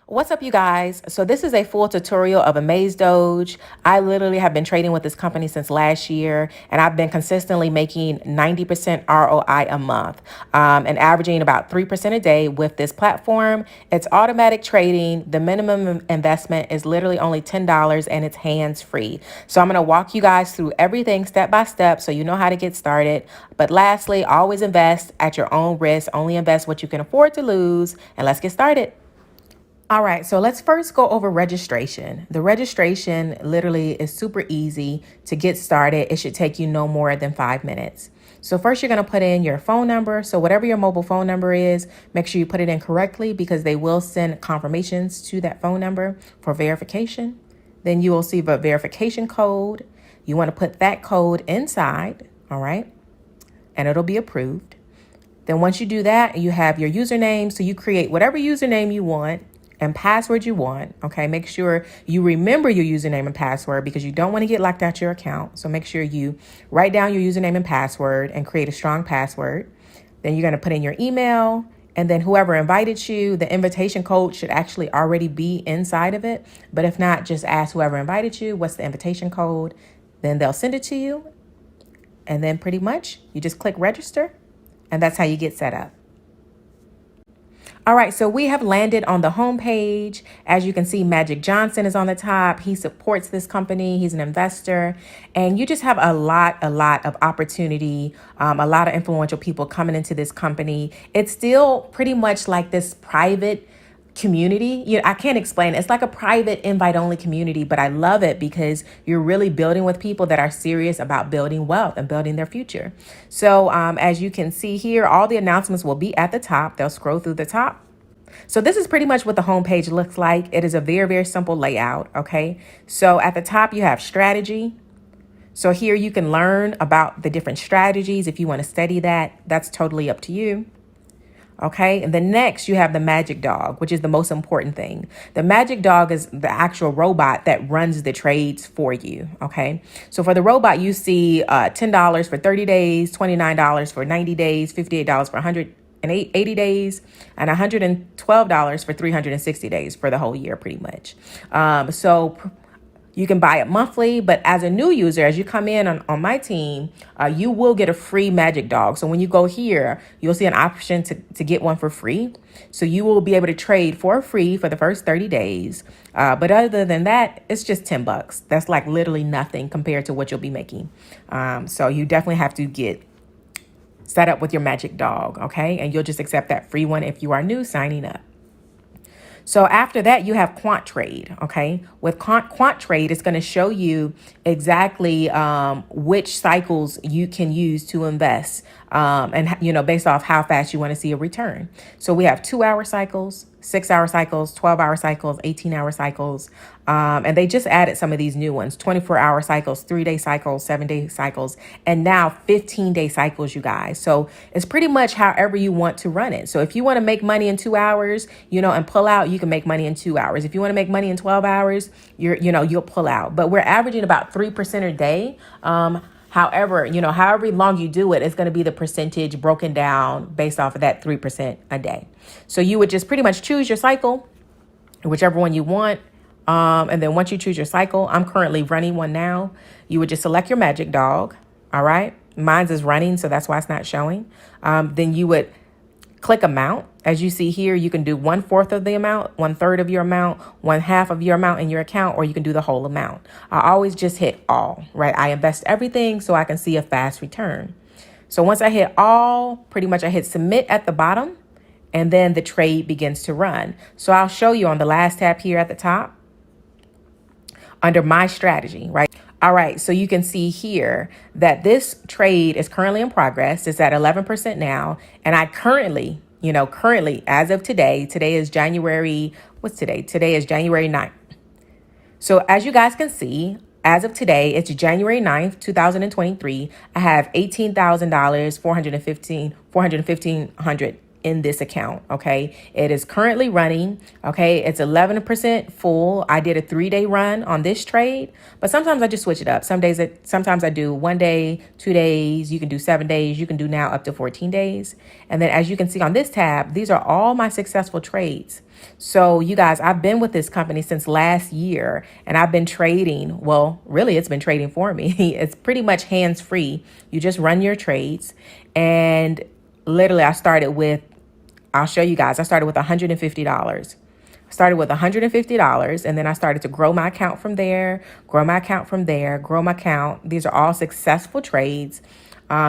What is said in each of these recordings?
What's up, you guys? So this is a full tutorial of AMZDOGE. I literally have been trading with this company since last year, and I've been consistently making 90% ROI a month and averaging about 3% a day with this platform. It's automatic trading. The minimum investment is literally only $10 and it's hands-free. So I'm going to walk you guys through everything step by step so you know how to get started. But lastly, always invest at your own risk. Only invest what you can afford to lose. And let's get started. All right, so let's first go over registration. The registration literally is super easy to get started. It should take you no more than 5 minutes. So first you're gonna put in your phone number. So whatever your mobile phone number is, make sure you put it in correctly because they will send confirmations to that phone number for verification. Then you will see a verification code. You wanna put that code inside, all right? And it'll be approved. Then once you do that, you have your username. So you create whatever username you want and password you want. Okay, make sure you remember your username and password because you don't want to get locked out your account. So make sure you write down your username and password and create a strong password. Then you're going to put in your email, and then whoever invited you, the invitation code should actually already be inside of it. But if not, just ask whoever invited you, what's the invitation code? Then they'll send it to you. And then pretty much you just click register, and that's how you get set up. All right, so we have landed on the home page. As you can see, Magic Johnson is on the top. He supports this company. He's an investor. And you just have a lot of opportunity, a lot of influential people coming into this company. It's still pretty much like this private community. I can't explain it. It's like a private invite only community, but I love it because you're really building with people that are serious about building wealth and building their future. So as you can see here, all the announcements will be at the top. They'll scroll through the top. So this is pretty much what the homepage looks like. It is a very simple layout. Okay. So at the top you have strategy. So here you can learn about the different strategies. If you want to study that, that's totally up to you. Okay, and then next you have the Magic Dog, which is the most important thing. The Magic Dog is the actual robot that runs the trades for you. Okay, so for the robot, you see $10 for 30 days, $29 for 90 days, $58 for 180 days, and $112 for 360 days for the whole year, pretty much. So you can buy it monthly, but as a new user, as you come in on my team, you will get a free Magic Dog. So when you go here, you'll see an option to get one for free. So you will be able to trade for free for the first 30 days. But other than that, it's just $10. That's like literally nothing compared to what you'll be making. So you definitely have to get set up with your Magic Dog, okay? And you'll just accept that free one if you are new signing up. So after that, you have quant trade. Okay. With quant trade, it's going to show you exactly which cycles you can use to invest and, based off how fast you want to see a return. So we have 2-hour cycles, 6-hour cycles, 12-hour cycles, 18-hour cycles. And they just added some of these new ones, 24-hour cycles, 3-day cycles, 7-day cycles, and now 15-day cycles, you guys. So it's pretty much however you want to run it. So if you want to make money in 2 hours, and pull out, you can make money in 2 hours. If you want to make money in 12 hours, you'll pull out. But we're averaging about 3% a day. However long you do it, it's going to be the percentage broken down based off of that 3% a day. So you would just pretty much choose your cycle, whichever one you want. And then once you choose your cycle, I'm currently running one now. You would just select your Magic Dog. All right. Mine's is running, so that's why it's not showing. Then you would click amount. As you see here, you can do 1/4 of the amount, 1/3 of your amount, 1/2 of your amount in your account, or you can do the whole amount. I always just hit all, right? I invest everything so I can see a fast return. So once I hit all, pretty much I hit submit at the bottom, and then the trade begins to run. So I'll show you on the last tab here at the top under my strategy, right? All right, so you can see here that this trade is currently in progress. It's at 11% now. And I currently, as of today is January, what's today? Today is January 9th. So as you guys can see, as of today, it's January 9th, 2023. I have $18,000, 41500 in this account. Okay. It is currently running. Okay. It's 11% full. I did a 3-day run on this trade, but sometimes I just switch it up. Sometimes I do 1 day, 2 days. You can do 7 days. You can do now up to 14 days. And then as you can see on this tab, these are all my successful trades. So you guys, I've been with this company since last year, and I've been trading. Well, really, it's been trading for me. It's pretty much hands-free. You just run your trades. And literally, I'll show you guys. I started with $150. Started with $150, and then I started to grow my account from there, grow my account from there, grow my account. These are all successful trades.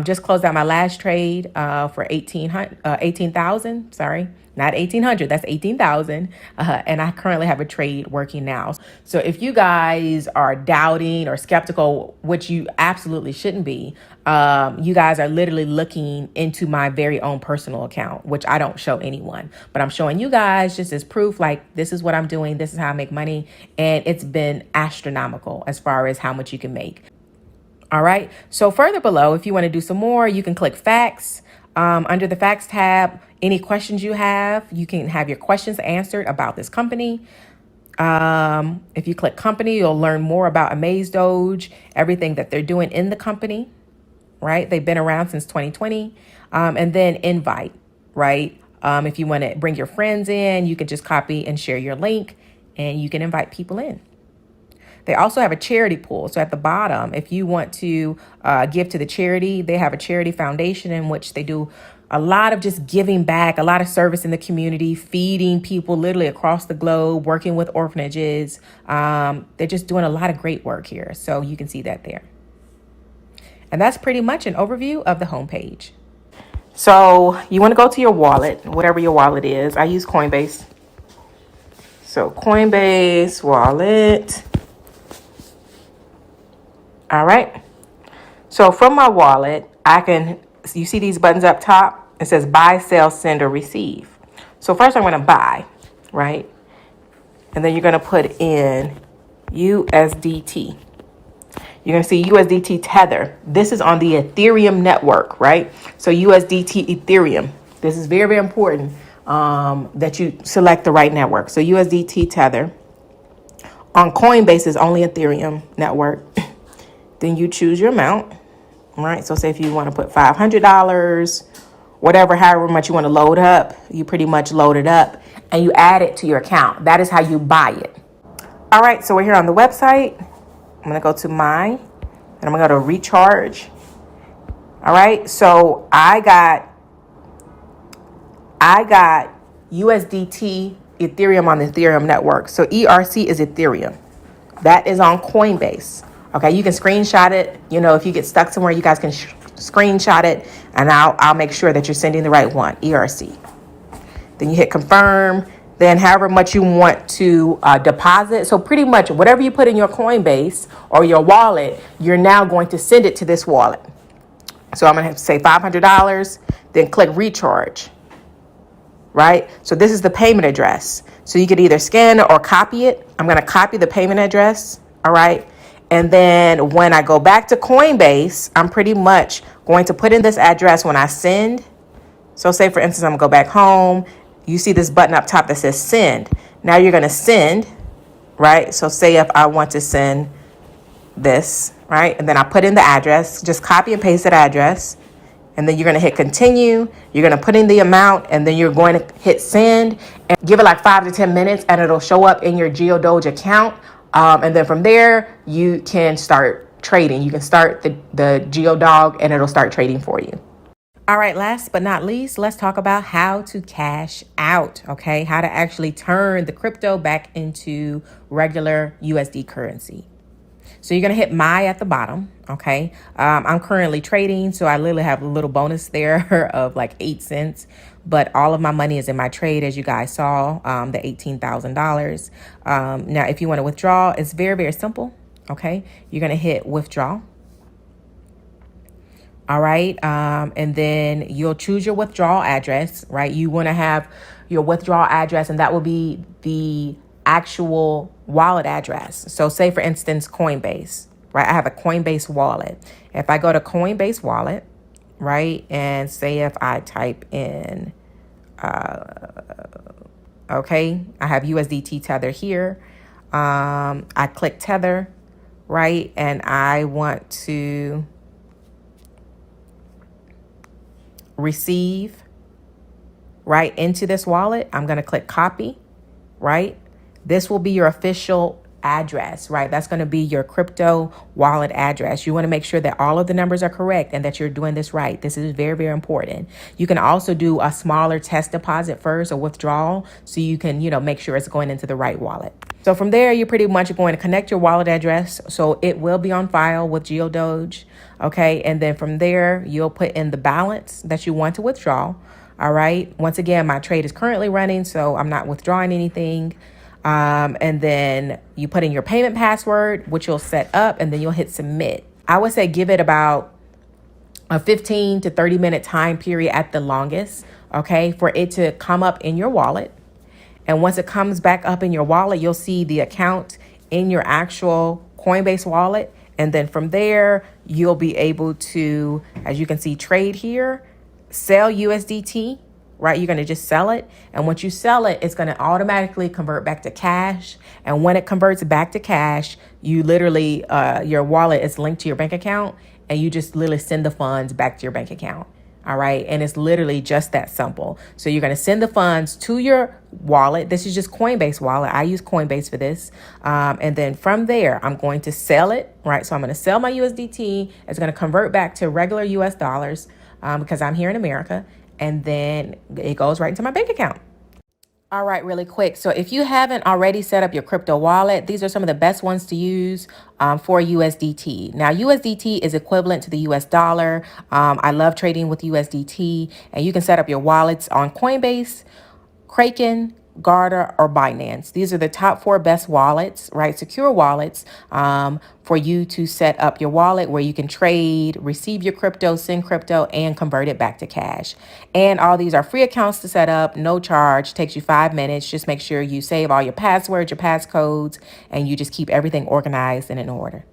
Just closed out my last trade for 18,000. Sorry, not 1,800. That's 18,000. And I currently have a trade working now. So if you guys are doubting or skeptical, which you absolutely shouldn't be, you guys are literally looking into my very own personal account, which I don't show anyone, but I'm showing you guys just as proof. Like, this is what I'm doing. This is how I make money. And it's been astronomical as far as how much you can make. All right. So further below, if you want to do some more, you can click facts. Under the facts tab, any questions you have, you can have your questions answered about this company. If you click company, you'll learn more about AMZDOGE, everything that they're doing in the company, right? They've been around since 2020. And then invite, right? If you want to bring your friends in, you can just copy and share your link, and you can invite people in. They also have a charity pool. So at the bottom, if you want to give to the charity, they have a charity foundation in which they do a lot of just giving back, a lot of service in the community, feeding people literally across the globe, working with orphanages. They're just doing a lot of great work here. So you can see that there. And that's pretty much an overview of the homepage. So you want to go to your wallet, whatever your wallet is. I use Coinbase. So Coinbase wallet. All right. So from my wallet, you see these buttons up top? It says buy, sell, send, or receive. So first I'm going to buy, right? And then you're going to put in USDT. You're going to see USDT Tether. This is on the Ethereum network, right? So USDT Ethereum. This is very, very important that you select the right network. So USDT Tether. On Coinbase is only Ethereum network. Then you choose your amount, right? So say if you want to put $500, whatever, however much you want to load up, you pretty much load it up and you add it to your account. That is how you buy it. All right, so we're here on the website. I'm going to go to mine and I'm going to go to recharge. All right, so I got USDT Ethereum on the Ethereum network. So ERC is Ethereum. That is on Coinbase. Okay, you can screenshot it. You know, if you get stuck somewhere, you guys can screenshot it, and I'll make sure that you're sending the right one, ERC. Then you hit confirm. Then however much you want to deposit. So pretty much whatever you put in your Coinbase or your wallet, you're now going to send it to this wallet. So I'm going to have to say $500, then click recharge, right? So this is the payment address. So you could either scan or copy it. I'm going to copy the payment address, all right? And then when I go back to Coinbase, I'm pretty much going to put in this address when I send. So say, for instance, I'm going to go back home. You see this button up top that says send. Now you're going to send, right? So say if I want to send this, right? And then I put in the address, just copy and paste that address. And then you're going to hit continue. You're going to put in the amount, and then you're going to hit send and give it like 5 to 10 minutes, and it'll show up in your DOGE account. And then from there, you can start trading. You can start the DOGE and it'll start trading for you. All right, last but not least, let's talk about how to cash out, okay? How to actually turn the crypto back into regular USD currency. So you're going to hit my at the bottom, okay? I'm currently trading, so I literally have a little bonus there of like 8 cents. But all of my money is in my trade, as you guys saw, the $18,000. Now, if you want to withdraw, it's very, very simple, okay? You're going to hit withdraw. All right. And then you'll choose your withdrawal address, right? You want to have your withdrawal address, and that will be the actual wallet address. So say, for instance, Coinbase, right? I have a Coinbase wallet. If I go to Coinbase wallet, right, and say if I type in Okay, I have USDT tether here. I click tether, right? And I want to receive right into this wallet. I'm going to click copy, right? This will be your official address, right? That's going to be your crypto wallet address. You want to make sure that all of the numbers are correct and that you're doing this right. This is very, very important. You can also do a smaller test deposit first or withdrawal so you can, make sure it's going into the right wallet. So from there, you're pretty much going to connect your wallet address. So it will be on file with GeoDoge. Okay. And then from there, you'll put in the balance that you want to withdraw. All right. Once again, my trade is currently running, so I'm not withdrawing anything. And then you put in your payment password, which you'll set up, and then you'll hit submit. I would say give it about a 15 to 30 minute time period at the longest, okay, for it to come up in your wallet. And once it comes back up in your wallet, you'll see the account in your actual Coinbase wallet. And then from there, you'll be able to, as you can see, trade here, sell USDT, right? You're going to just sell it. And once you sell it, it's going to automatically convert back to cash. And when it converts back to cash, you literally, your wallet is linked to your bank account and you just literally send the funds back to your bank account. All right. And it's literally just that simple. So you're going to send the funds to your wallet. This is just Coinbase wallet. I use Coinbase for this. And then from there, I'm going to sell it, right? So I'm going to sell my USDT. It's going to convert back to regular US dollars because I'm here in America. And then it goes right into my bank account. All right, really quick. So if you haven't already set up your crypto wallet, these are some of the best ones to use for USDT. Now, USDT is equivalent to the US dollar. I love trading with USDT, and you can set up your wallets on Coinbase, Kraken, Garda, or Binance. These are the top 4 best wallets, right? Secure wallets for you to set up your wallet where you can trade, receive your crypto, send crypto, and convert it back to cash. And all these are free accounts to set up, no charge, takes you 5 minutes. Just make sure you save all your passwords, your passcodes, and you just keep everything organized and in order.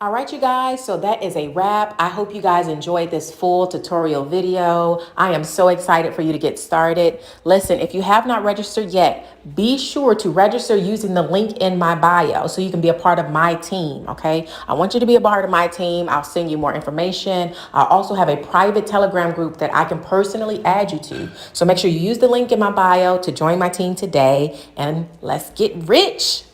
All right, you guys, so that is a wrap. I hope you guys enjoyed this full tutorial video. I am so excited for you to get started. Listen, if you have not registered yet, be sure to register using the link in my bio so you can be a part of my team, okay? I want you to be a part of my team. I'll send you more information. I also have a private Telegram group that I can personally add you to. So make sure you use the link in my bio to join my team today, and let's get rich.